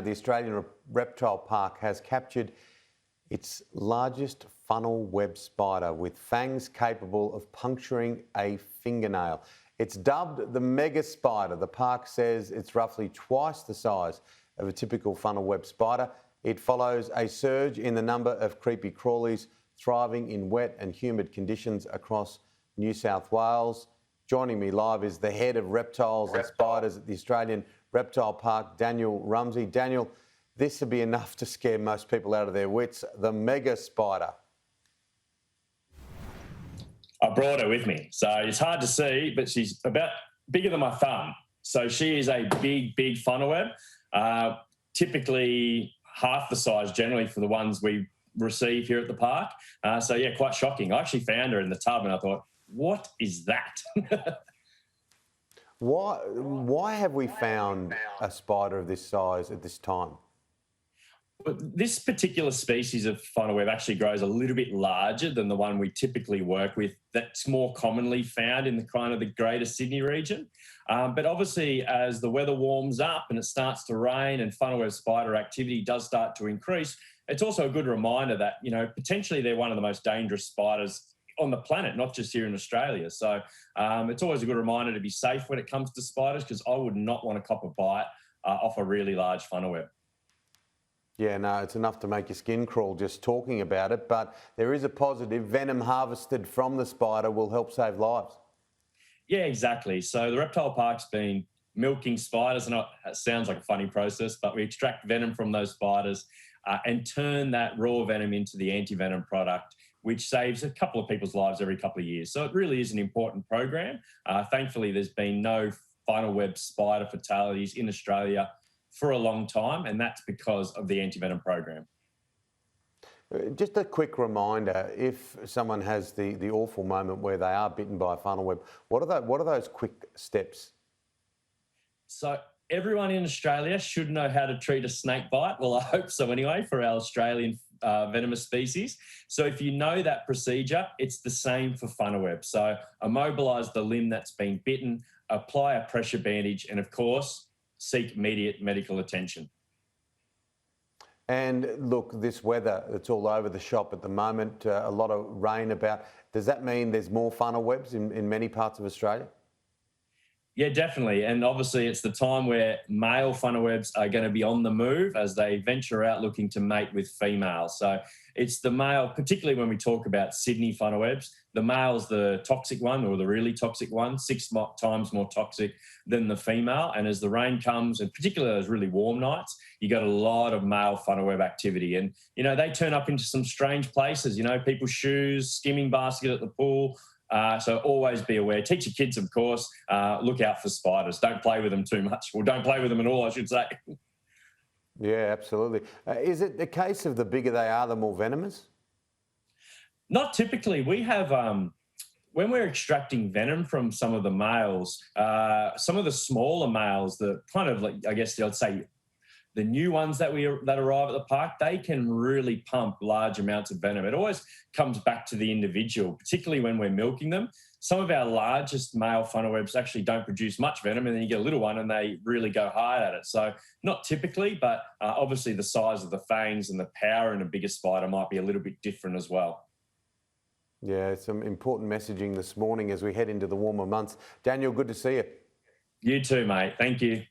The Australian Reptile Park has captured its largest funnel web spider with fangs capable of puncturing a fingernail. It's dubbed the Megaspider. The park says it's roughly twice the size of a typical funnel web spider. It follows a surge in the number of creepy-crawlies thriving in wet and humid conditions across New South Wales. Joining me live is the head of reptiles and spiders at the Australian Reptile Park, Daniel Rumsey. Daniel, this would be enough to scare most people out of their wits, the Megaspider. I brought her with me. So it's hard to see, but she's about bigger than my thumb. So she is a big funnel web, typically half the size generally for the ones we receive here at the park. So yeah, quite shocking. I actually found her in the tub and I thought, what is that? Why have we found a spider of this size at this time? But this particular species of funnel web actually grows a little bit larger than the one we typically work with. That's more commonly found in the kind of the greater Sydney region. But obviously, as the weather warms up and it starts to rain and funnel web spider activity does start to increase, it's also a good reminder that, you know, potentially they're one of the most dangerous spiders on the planet, not just here in Australia. So it's always a good reminder to be safe when it comes to spiders, because I would not want to cop a bite off a really large funnel web. Yeah, no, it's enough to make your skin crawl just talking about it, but there is a positive. Venom harvested from the spider will help save lives. Yeah, exactly. So the Reptile Park's been milking spiders, and it sounds like a funny process, but we extract venom from those spiders and turn that raw venom into the anti-venom product, which saves a couple of people's lives every couple of years. So it really is an important program. Thankfully, there's been no funnel web spider fatalities in Australia for a long time, and that's because of the anti-venom program. Just a quick reminder, if someone has the awful moment where they are bitten by a funnel web, what are those quick steps? So everyone in Australia should know how to treat a snake bite. Well, I hope so anyway, for our Australian venomous species. So if you know that procedure, it's the same for funnel web. So immobilise the limb that's been bitten, apply a pressure bandage, and of course, seek immediate medical attention. And look, this weather, it's all over the shop at the moment, a lot of rain about. Does that mean there's more funnel webs in many parts of Australia? Yeah, definitely. And obviously it's the time where male funnel webs are going to be on the move as they venture out looking to mate with females. So it's the male, particularly when we talk about Sydney funnel webs, the male's the toxic one, or the really toxic one, 6 times more toxic than the female. And as the rain comes, and particularly those really warm nights, you got a lot of male funnel web activity. And, you know, they turn up into some strange places, you know, people's shoes, skimming basket at the pool. So always be aware. Teach your kids, of course, look out for spiders. Don't play with them too much. Well, don't play with them at all, I should say. Yeah, absolutely. Is it the case of the bigger they are, the more venomous? Not typically. We have, when we're extracting venom from some of the males, some of the smaller males, the kind of like, I guess I'd say, the new ones that arrive at the park, they can really pump large amounts of venom. It always comes back to the individual, particularly when we're milking them. Some of our largest male funnel webs actually don't produce much venom, and then you get a little one and they really go hard at it. So not typically, but obviously the size of the fangs and the power in a bigger spider might be a little bit different as well. Yeah, some important messaging this morning as we head into the warmer months. Daniel, good to see you. You too, mate. Thank you.